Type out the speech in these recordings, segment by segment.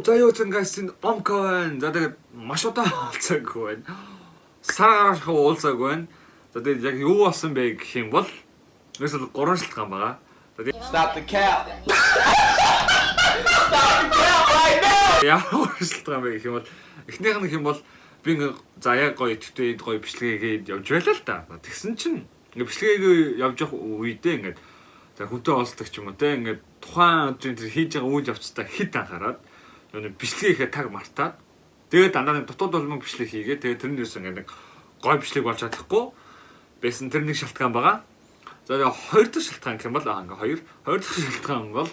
За юу цангаас энэ омко байна. За тэгээд маш удаан уулзаагүй байна. Сар гарах уулзаагүй байна. За тэгээд яг юу болсон бэ гэх юм бол ерөөсөө 3 шалтгаан байгаа. За тэгээд Stop the cap. Stop the cap right now. ямар шалтгаан бэ гэх юм бол эхнийх нь юм бол би ингээ за яг гоё идэвхтэй гоё бичлэгээгээд явж байлаа л да. Тэгсэн чинь ингээ бичлэгээ явж явах үедээ ингээ за хүнтэй олцдог ч юм уу те ингээ тухайн өдрийн тэр хийж байгаа үйл явцтай хэд анхаарад нэг бичлэгээ таг мартаад тэгээд дандаа дутууд болмог бичлэг хийгээ тэгээд тэрнээс ингээ нэг гоё бичлэг болж чадахгүй байсан тэр нэг шалтгаан байгаа. За хоёр дахь шалтгаан гэх юм бол ингээ хоёр дахь шалтгаан бол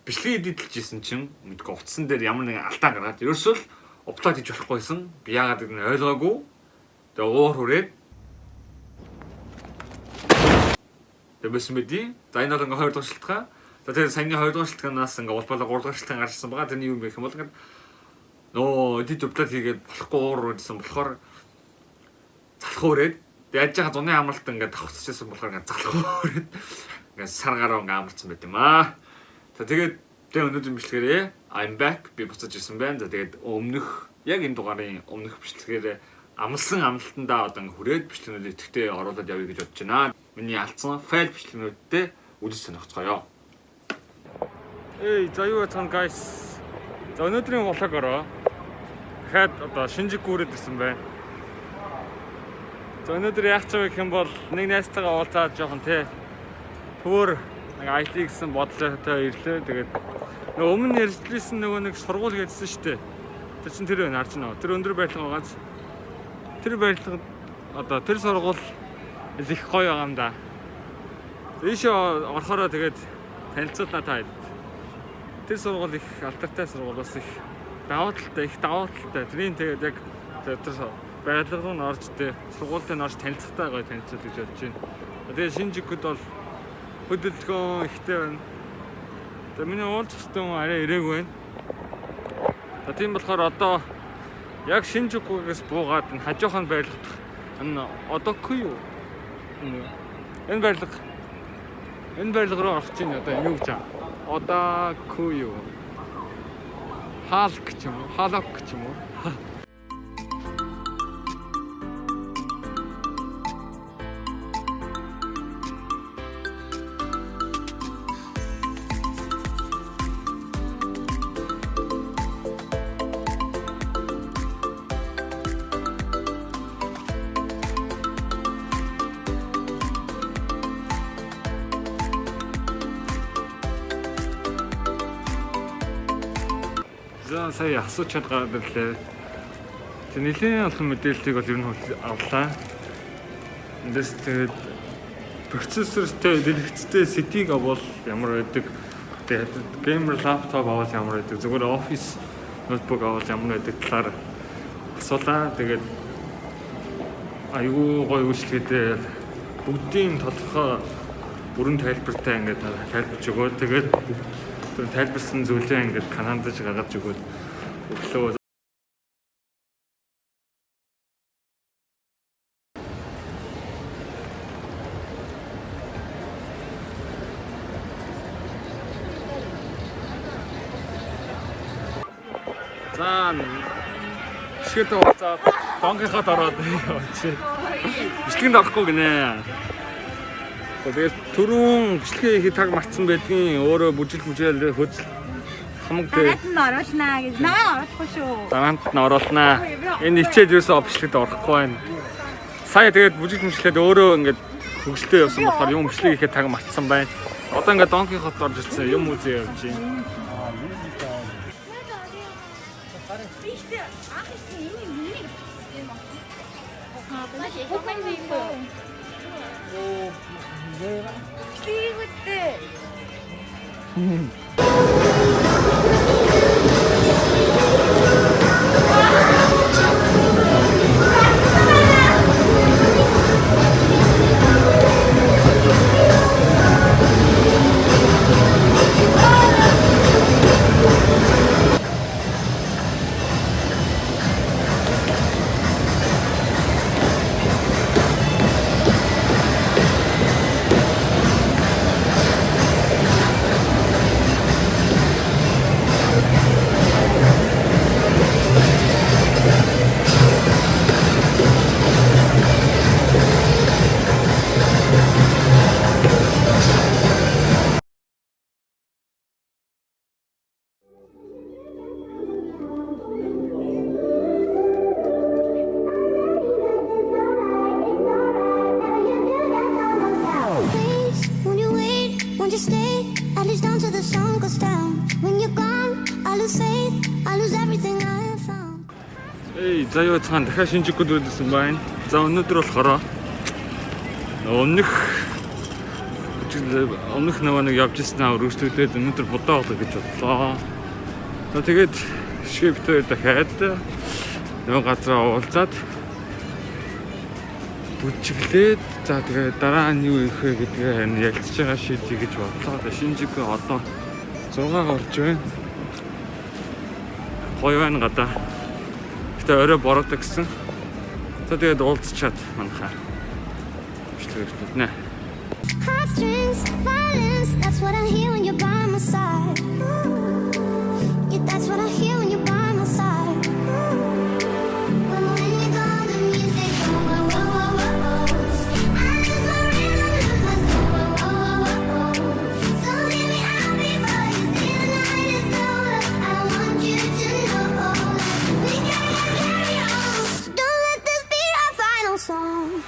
бичлэгээ эдэлжсэн чинь мэдгүй утсан дээр ямар нэгэн алдаа гаргаад ерөөсөө л upload хийж болохгүйсэн. Би яагаад гэвэл ойлгоогүй. Тэгээ уур хүрээд Тэбэс мэдээ. За энэ бол ингээ 2 дахь шалтгаан. За тэгээд саяны 2 дахь шалтгаанаас ингээ улбалаа 3 дахь шалтгаан гарсан байгаа. Тэрний юм бэ гэх юм бол ингээ нөө эдит upload хийгээд болохгүй уур үрдсэн болохоор залах өрөөд яаж байгаа зуны амралт ингээ давхцчихсан болохоор ингээ залах өрөөд ингээ сар гараа ингээ амарсан байт юм аа. За тэгээд өнөөдөр бичлэгээрээ I'm back би буцаж ирсэн байна. За тэгээд өмнөх яг энэ дугаарын өмнөх бичлэгээрээ амлсан амлалтандаа одоо ингээ хүрээд бичлэгнүүд идэвхтэй оруулаад явъя гэж бодож байна. Миний алдсан файл бичлэгнүүдтэй үзэж сонирхцгоё. Эй, за юу яцхан guys. За өнөөдрийн влогороо дахиад одоо Шинжикүү хүрээд ирсэн байна. За өнөөдөр яах ч вэ гэх юм бол нэг найзтайгаа уулзаад жоохон те төвөр нэг IT гэсэн бодлоотой ирлээ. Тэгээд нөгөө өмнө ярьжлээсэн нөгөө нэг сургууль гэдсэн шүү дээ. Тэр чинь тэр байна харж байна. Тэр өндөр байрлал гааз. Тэр байрлал одоо тэр сургууль их гоё байгаа юм да. Ийшээ орохороо тэгээд танилцуулна та хэд. Тэр сургууль их алдартай сургууль бас их даваа талтай. Тэрийн тэгээд яг тэр байрлал руу орж тэ сургуультай орж танилцахтай гоё танилцуул гэж бодож байна. Тэгээд Шинжикүүд бол хөдөлгөөн ихтэй байна. Тэгээ миний уулзах хүн арай ирээгүй байна. За тийм болохоор одоо яг Шинжикүүгээс буугаад энэ хажуухан байрлах энэ одоогүй юу? Энэ байрлал руу орох чинь одоо юу гэж аа? Одоогүй юу? Хаалк ч юм уу? Халок ч юм уу? За сая асууж чадгаад ирлээ. Тэг нэлийн олон мэдээллийг бол ер нь авлаа. Эндээс тэгээд процессортэй дэлгэцтэй сетиг авал ямар байдаг. Тэгээд геймер лаптоп авал ямар байдаг. Зүгээр офис ноутбук авал ямар байдаг талаар асуулаа. Тэгээд аюу гоё үйлчлэгээтэй бүгдийн тодорхой бүрэн тайлбартай ингээд тайлбарч өгөө. Тэгээд тайлбарсан зүйлээ ингээд канандаж гаргаж өгөөд өглөө. За шигэд уулзаад донгийнход ороод явчих. Бичлэгэнд орохгүй гинэ. Тэгээд түрүүн бичлэгээ хийхэд таг мартсан байдгийн өөрөө бүжил хөдөл хамаг дээр оруулнаа гэж наа оруулахгүй шүү. Дараанд нь оруулнаа. Энэ ичээд юусоо бичлэгт орохгүй байна. Сая тэгээд бүжиглээд өөрөө ингээд хөгжлөө явсан болохоор юм бичлэг хийхэд таг мартсан байна. Одоо ингээд донгийнход орж ирсэн юм үзээ явж байна. you stay, at least until the sun goes down. When you're gone, I lose faith, I lose everything I have found. Эй, за юу цаан дахиад Шинжикуд ирсэн байна. За өнөөдөр болохоор өмнөх нөгөө нэг явж ирсэн өргөжлүүлээд өнөөдөр будаа болоо гэж бодлоо. За тэгээд шиптэй дахиад нөгөө газараа уулзаад бүжиглээд за тэгээд дараа нь юу их вэ гэдгээ ялцж байгаа шийдье гэж бодлоо. Шинжикуд одоо 6 орж байна. Гоё байна гадаа. Гэтэ орой бороодаг гэсэн. За тэгээд уулзчаад манайхаа. Бичлэгтэй нэ. Heartstrings, violence, that's what I hear when you're by my side. Yeah, that's what I hear when you're by my side. But when you're gone, the music goes, whoa, whoa, whoa, whoa. I lose my rhythm, lose my soul, whoa, whoa, whoa, whoa. So leave me out before you see the night is over. I want you to know we gotta carry on. So don't let this be our final song.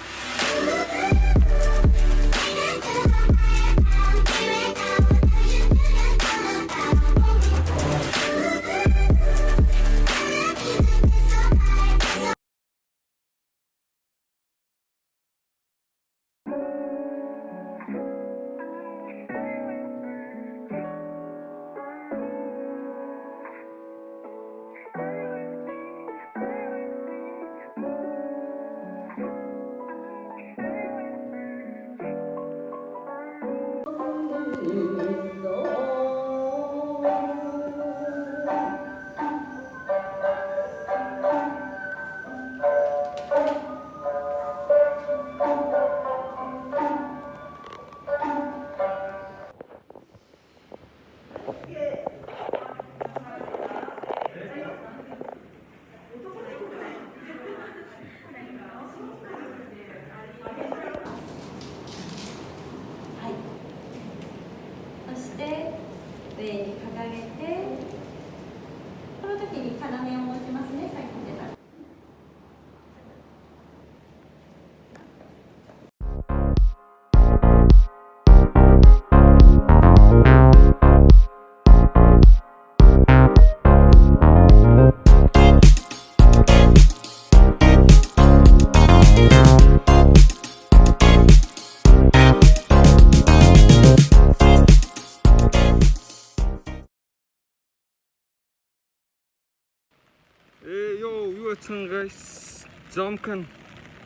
Юу яцхан guys. Зомкан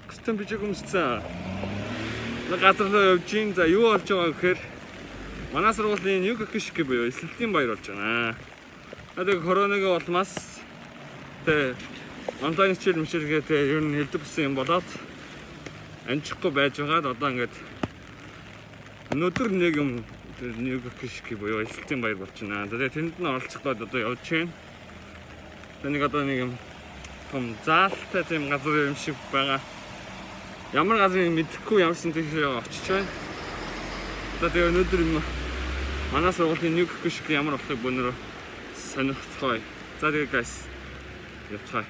костюм бижиг өмссөн. Газар руу явж гин. За юу болж байгаа гэхээр манай сургуулийн Юккишки буюу эсэлтийн баяр болж байна. Тэгээд коронавигийн улмаас тэ онлайн хичээл мичээлгээд ер нь хэлдэг гэсэн юм болоод амжихгүй байж байгаад одоо ингээд өнөөдөр нэг юм Юккишки буюу эсэлтийн баяр болж байна. Тэгээд тэнд нь оролцох гээд одоо явж байна. Тэнийг одоо нэг юм том заалтай тийм газар юм шиг байгаа. Ямар газрыг мэдэхгүй ямарсан тийшээ очиж байна. За тэгээ өнөөдөр манай сургуулийн Юккишки ямар болохыг өнөөрөө сонирхцгаая. За тэгээ guys явцгаая.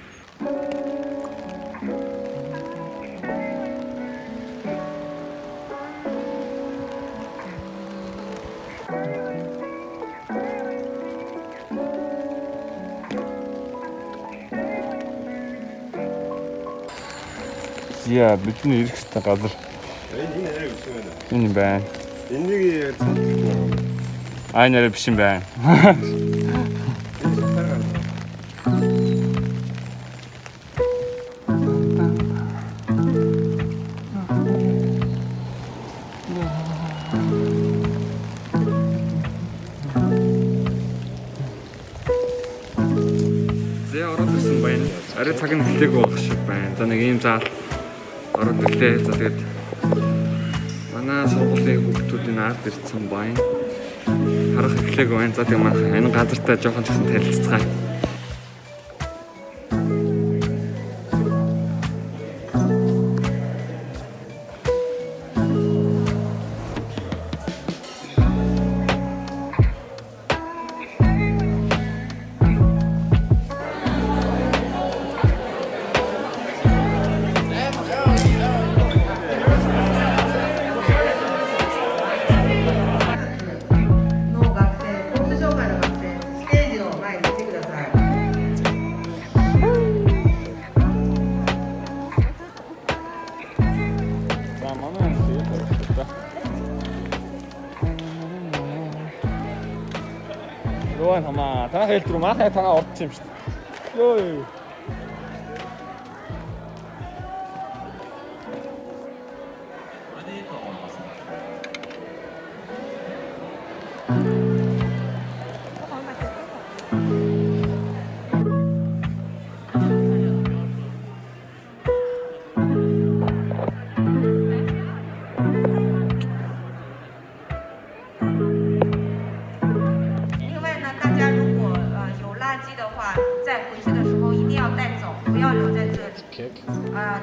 Яа, бидний ирэх хэвээр газар. Энэ нэрээ биш юм байна. Энэ байна. Энийг Аа нэрээ биш юм байна. Зэ ороод ирсэн байна. Арай цаг нь хэлээгүй байх шиг байна. За нэг ийм заал ороод ирлээ. За тэгээд манай сургуулийн хүүхдүүдийн ард ирсэн байна. Харах эхлэегүй байна. За тэгээд манай энэ газартаа жоохон ч гэсэн танилццгаая. Юу хамаа. Танах хэлт рүү маахай танаа орчих юм шүү дээ. Йоо.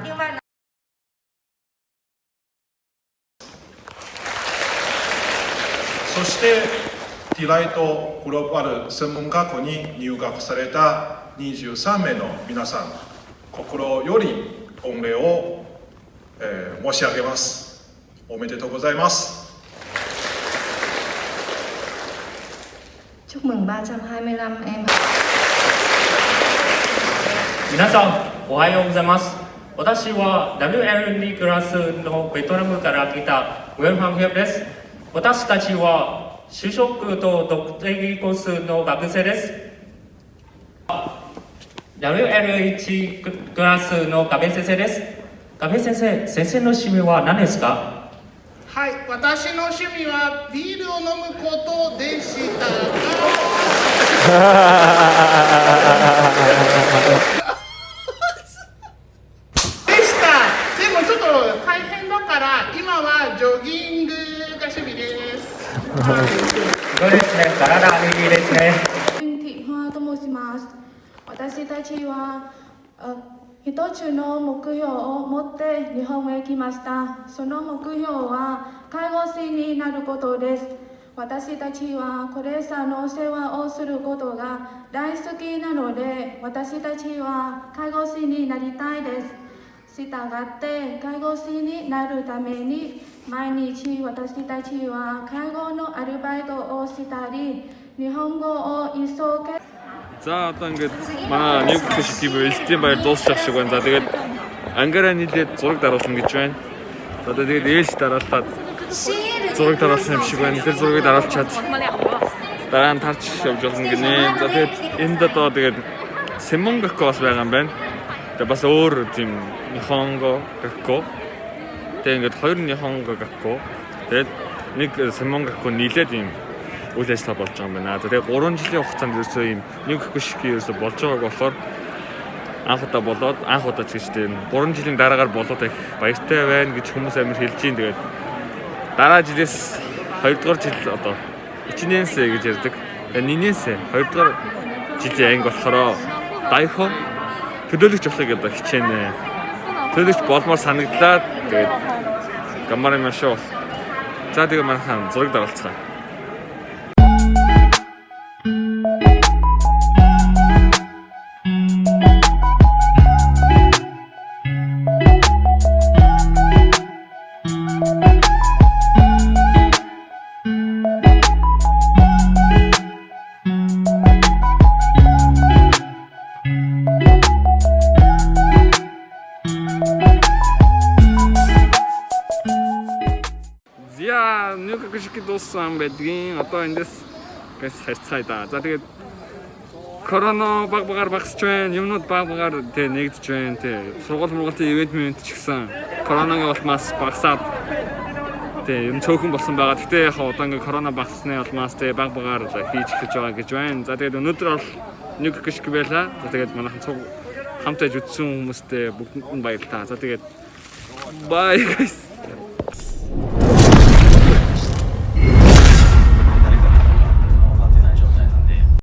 另外呢。 そしてディライトグローバル専門学校に入学された23名の皆さん、心より御礼を、申し上げます。おめでとうございます。 Chúc mừng 325 em. 皆さん、おはようございます。私は WLD クラスのベトナムから来たウェルファンヒョプです。私たちは就職と特定コースの学生です。WL1 クラスのガベ先生です。ガベ先生、先生の趣味は何ですか？はい、私の趣味はビールを飲むことでしたでもちょっと大変だから今はジョギングが趣味です。すごいですね。体にいいですね。ティハと申します。私たちは一つの目標を持って日本へ来ました。その目標は介護士になることです。私たちは高齢者の世話をすることが大好きなので、私たちは介護士になりたいです。したがって介護士になるために毎日私たちは介護のアルバイトをしたり日本語を一生懸命 За одоо ингээд манай нэг хэсэг тийм элтийн баяр дуусчих шиг байна. За тэгээд ангаараа нийлээд зураг даруулна гэж байна. За одоо тэгээд ээлж дараалаад зураг даруулсан юм шиг байна. Тэр зургийг дараалчаад дараа нь тарч явж болно гинэ. За тэгээд энд одоо тэгээд Семонгакко бас байгаа юм байна. Тэгээд бас өөр тийм Нихонго гакко. Тэгээд ингээд хоёр Нихонго гакко. Тэгээд нэг Семонгакко нийлээд юм үйл ажиллагаа болж байгаа юм байна. Тэгээд 3 жилийн хугацаанд ерөөсөө ийм нэг хөшиг ерөөсөө болж байгааг болохоор анх удаа болоод анх удаа ч гэжтэй 3 жилийн дараагаар болоод их баяртай байна гэж хүмүүс амир хэлж байна. Тэгээд дараа жилээс 2 дугаар жил одоо ичнэнсэ гэж ярьдаг. Тэгээд нинэнсэ 2 дугаар жилийн анги болохоор дайхо төлөөлөгч болохыг одоо хичээнэ. Төлөөлөгч болмоор санагдлаа. Тэгээд гамаар юм шүү. За тэгээд манайхан зураг дараалцгаа. За нэг гişг дууссан байдгийн. Одоо эндээс гээс хайцгаая да. За тэгээд корона баг багаар багасч байна. Юмнууд баг багаар тэг нэгдэж байна. Тэг сургууль ивент ч гэсэн коронагийн улмаас багасаад тэг юм цөөхөн болсон байгаа. Гэтэ яг одоо ингээ корона багассны улмаас тэг баг багаар хийж эхэлж байгаа гэж байна. За тэгээд өнөөдөр бол нэг гişг байлаа. За тэгээд манайхан цуг хамтаж үтсэн хүмүүстээ бүгдэнд нь баярлалаа. За тэгээд bye guys.